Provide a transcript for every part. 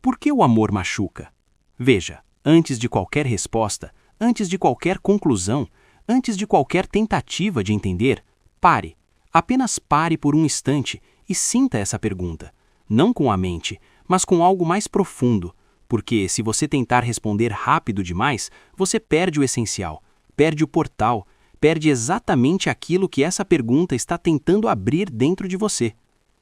Por que o amor machuca? Veja, antes de qualquer resposta, antes de qualquer conclusão, antes de qualquer tentativa de entender, pare. Apenas pare por um instante e sinta essa pergunta. Não com a mente, mas com algo mais profundo. Porque se você tentar responder rápido demais, você perde o essencial, perde o portal, perde exatamente aquilo que essa pergunta está tentando abrir dentro de você.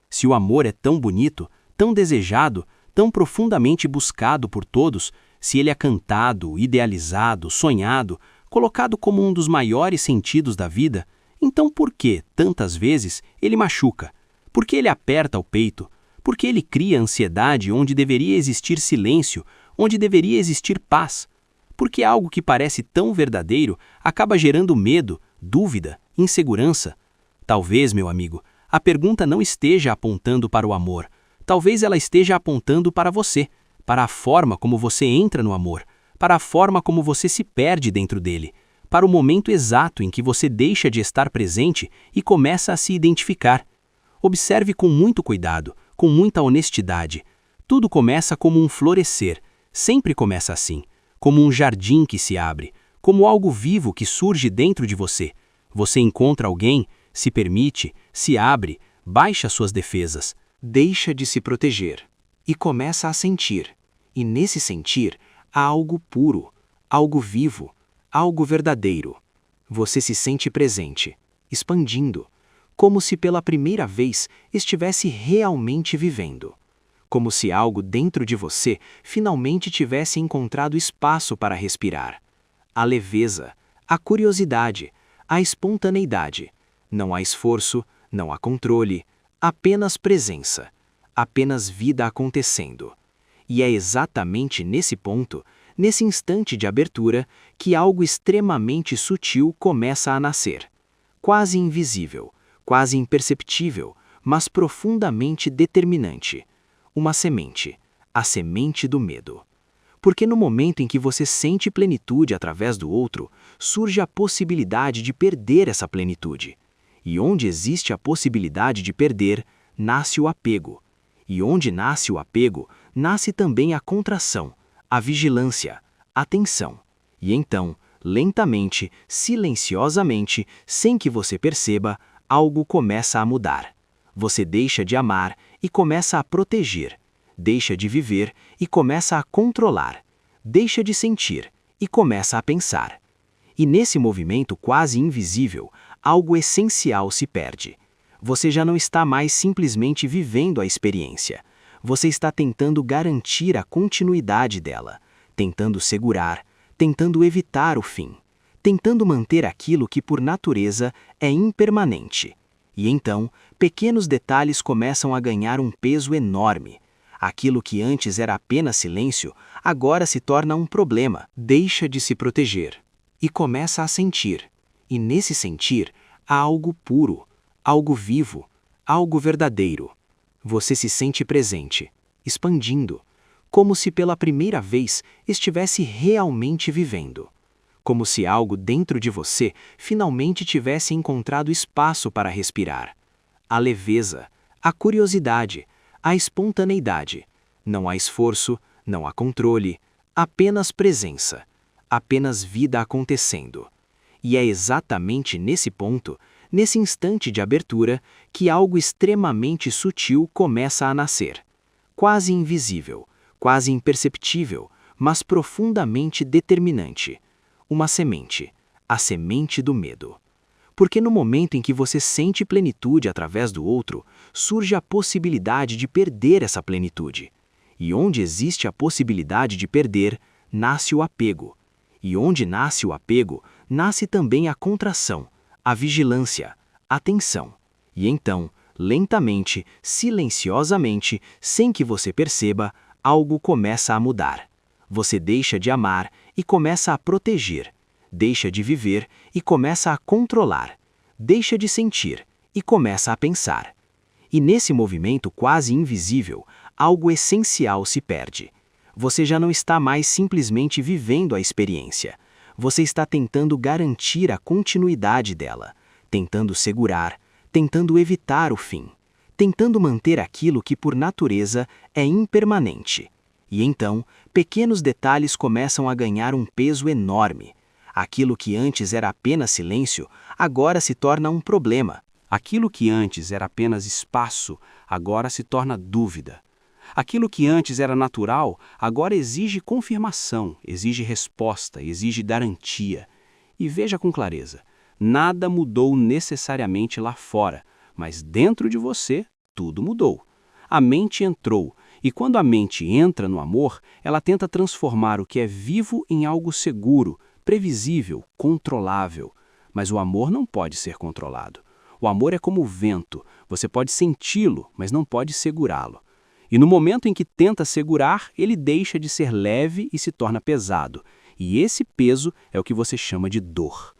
Se o amor é tão bonito, tão desejado, tão profundamente buscado por todos, se ele é cantado, idealizado, sonhado, colocado como um dos maiores sentidos da vida, então por que, tantas vezes, ele machuca? Por que ele aperta o peito? Por que ele cria ansiedade onde deveria existir silêncio, onde deveria existir paz? Porque algo que parece tão verdadeiro acaba gerando medo, dúvida, insegurança? Talvez, meu amigo, a pergunta não esteja apontando para o amor. Talvez ela esteja apontando para você, para a forma como você entra no amor, para a forma como você se perde dentro dele, para o momento exato em que você deixa de estar presente e começa a se identificar. Observe com muito cuidado, com muita honestidade. Tudo começa como um florescer, sempre começa assim, como um jardim que se abre, como algo vivo que surge dentro de você. Você encontra alguém, se permite, se abre, baixa suas defesas, deixa de se proteger e começa a sentir. E nesse sentir há algo puro, algo vivo, algo verdadeiro. Você se sente presente, expandindo, como se pela primeira vez estivesse realmente vivendo. Como se algo dentro de você finalmente tivesse encontrado espaço para respirar. A leveza, a curiosidade, a espontaneidade. Não há esforço, não há controle, apenas presença, apenas vida acontecendo. E é exatamente nesse ponto, nesse instante de abertura, que algo extremamente sutil começa a nascer. Quase invisível, quase imperceptível, mas profundamente determinante. Uma semente, a semente do medo. Porque no momento em que você sente plenitude através do outro, surge a possibilidade de perder essa plenitude. E onde existe a possibilidade de perder, nasce o apego. E onde nasce o apego, nasce também a contração, a vigilância, a tensão. E então, lentamente, silenciosamente, sem que você perceba, algo começa a mudar. Você deixa de amar e começa a proteger. Deixa de viver e começa a controlar. Deixa de sentir e começa a pensar. E nesse movimento quase invisível, algo essencial se perde. Você já não está mais simplesmente vivendo a experiência. Você está tentando garantir a continuidade dela, tentando segurar, tentando evitar o fim, tentando manter aquilo que por natureza é impermanente. E então, pequenos detalhes começam a ganhar um peso enorme. Aquilo que antes era apenas silêncio, agora se torna um problema, deixa de se proteger e começa a sentir. E nesse sentir, há algo puro, algo vivo, algo verdadeiro. Você se sente presente, expandindo, como se pela primeira vez estivesse realmente vivendo. Como se algo dentro de você finalmente tivesse encontrado espaço para respirar. A leveza, a curiosidade, a espontaneidade. Não há esforço, não há controle, apenas presença, apenas vida acontecendo. E é exatamente nesse ponto, nesse instante de abertura, que algo extremamente sutil começa a nascer. Quase invisível, quase imperceptível, mas profundamente determinante. Uma semente, a semente do medo. Porque no momento em que você sente plenitude através do outro, surge a possibilidade de perder essa plenitude. E onde existe a possibilidade de perder, nasce o apego. E onde nasce o apego, nasce também a contração, a vigilância, a tensão. E então, lentamente, silenciosamente, sem que você perceba, algo começa a mudar. Você deixa de amar e começa a proteger. Deixa de viver e começa a controlar. Deixa de sentir e começa a pensar. E nesse movimento quase invisível, algo essencial se perde. Você já não está mais simplesmente vivendo a experiência. Você está tentando garantir a continuidade dela, tentando segurar, tentando evitar o fim, tentando manter aquilo que por natureza é impermanente. E então, pequenos detalhes começam a ganhar um peso enorme. Aquilo que antes era apenas silêncio, agora se torna um problema. Aquilo que antes era apenas espaço, agora se torna dúvida. Aquilo que antes era natural, agora exige confirmação, exige resposta, exige garantia. E veja com clareza, nada mudou necessariamente lá fora, mas dentro de você, tudo mudou. A mente entrou, e quando a mente entra no amor, ela tenta transformar o que é vivo em algo seguro, previsível, controlável. Mas o amor não pode ser controlado. O amor é como o vento, você pode senti-lo, mas não pode segurá-lo. E no momento em que tenta segurar, ele deixa de ser leve e se torna pesado. E esse peso é o que você chama de dor.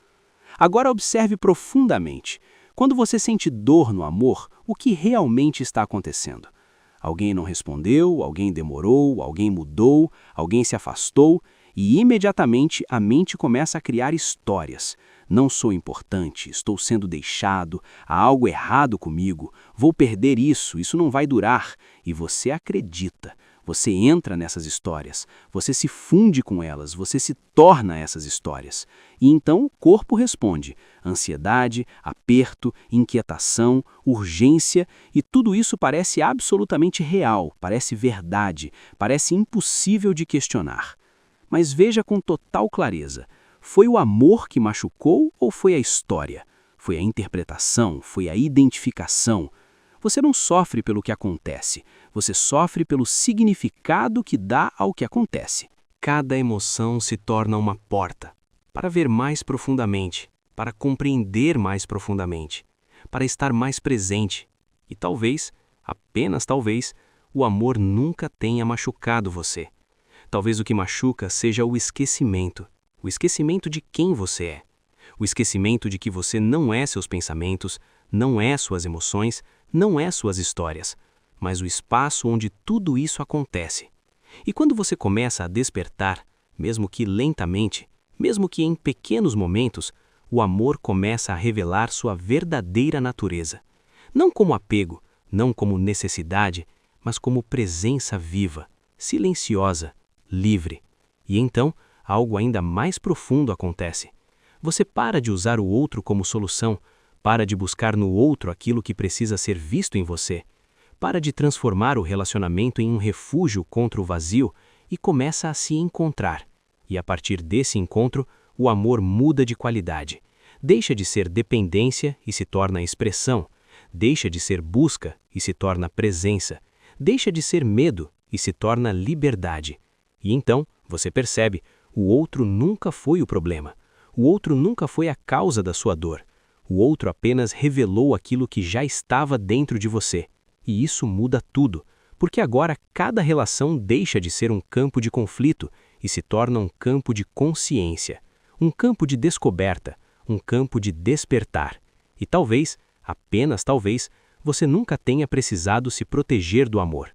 Agora observe profundamente. Quando você sente dor no amor, o que realmente está acontecendo? Alguém não respondeu, alguém demorou, alguém mudou, alguém se afastou, e imediatamente a mente começa a criar histórias. Não sou importante, estou sendo deixado, há algo errado comigo, vou perder isso, isso não vai durar. E você acredita, você entra nessas histórias, você se funde com elas, você se torna essas histórias. E então o corpo responde: ansiedade, aperto, inquietação, urgência, e tudo isso parece absolutamente real, parece verdade, parece impossível de questionar. Mas veja com total clareza, foi o amor que machucou ou foi a história? Foi a interpretação, foi a identificação. Você não sofre pelo que acontece, você sofre pelo significado que dá ao que acontece. Cada emoção se torna uma porta para ver mais profundamente, para compreender mais profundamente, para estar mais presente. E talvez, apenas talvez, o amor nunca tenha machucado você. Talvez o que machuca seja o esquecimento de quem você é, o esquecimento de que você não é seus pensamentos, não é suas emoções, não é suas histórias, mas o espaço onde tudo isso acontece. E quando você começa a despertar, mesmo que lentamente, mesmo que em pequenos momentos, o amor começa a revelar sua verdadeira natureza. Não como apego, não como necessidade, mas como presença viva, silenciosa, livre. E então, algo ainda mais profundo acontece. Você para de usar o outro como solução, para de buscar no outro aquilo que precisa ser visto em você, para de transformar o relacionamento em um refúgio contra o vazio e começa a se encontrar. E a partir desse encontro, o amor muda de qualidade. Deixa de ser dependência e se torna expressão. Deixa de ser busca e se torna presença. Deixa de ser medo e se torna liberdade. E então, você percebe, o outro nunca foi o problema. O outro nunca foi a causa da sua dor. O outro apenas revelou aquilo que já estava dentro de você. E isso muda tudo, porque agora cada relação deixa de ser um campo de conflito e se torna um campo de consciência, um campo de descoberta, um campo de despertar. E talvez, apenas talvez, você nunca tenha precisado se proteger do amor.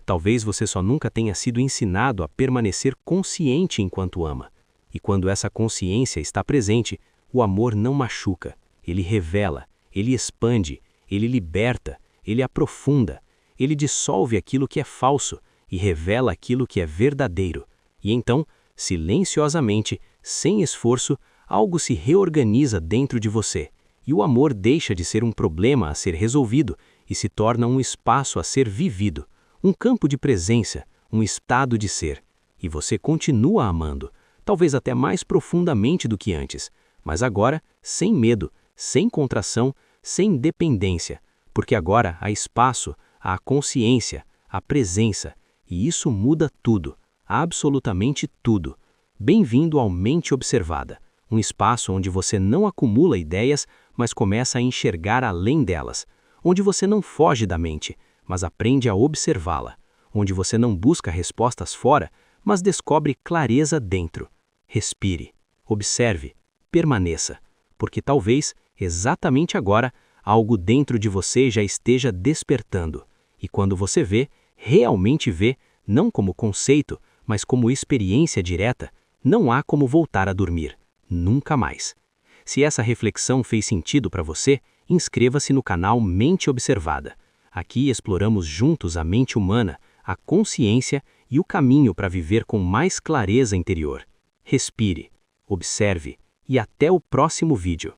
Talvez você só nunca tenha sido ensinado a permanecer consciente enquanto ama. E quando essa consciência está presente, o amor não machuca, ele revela, ele expande, ele liberta, ele aprofunda, ele dissolve aquilo que é falso e revela aquilo que é verdadeiro. E então, silenciosamente, sem esforço, algo se reorganiza dentro de você, e o amor deixa de ser um problema a ser resolvido e se torna um espaço a ser vivido, um campo de presença, um estado de ser. E você continua amando, talvez até mais profundamente do que antes, mas agora sem medo, sem contração, sem dependência, porque agora há espaço, há consciência, há presença, e isso muda tudo, absolutamente tudo. Bem-vindo ao Mente Observada, um espaço onde você não acumula ideias, mas começa a enxergar além delas, onde você não foge da mente, mas aprende a observá-la, onde você não busca respostas fora, mas descobre clareza dentro. Respire, observe, permaneça, porque talvez, exatamente agora, algo dentro de você já esteja despertando. E quando você vê, realmente vê, não como conceito, mas como experiência direta, não há como voltar a dormir. Nunca mais. Se essa reflexão fez sentido para você, inscreva-se no canal Mente Observada. Aqui exploramos juntos a mente humana, a consciência e o caminho para viver com mais clareza interior. Respire, observe e até o próximo vídeo.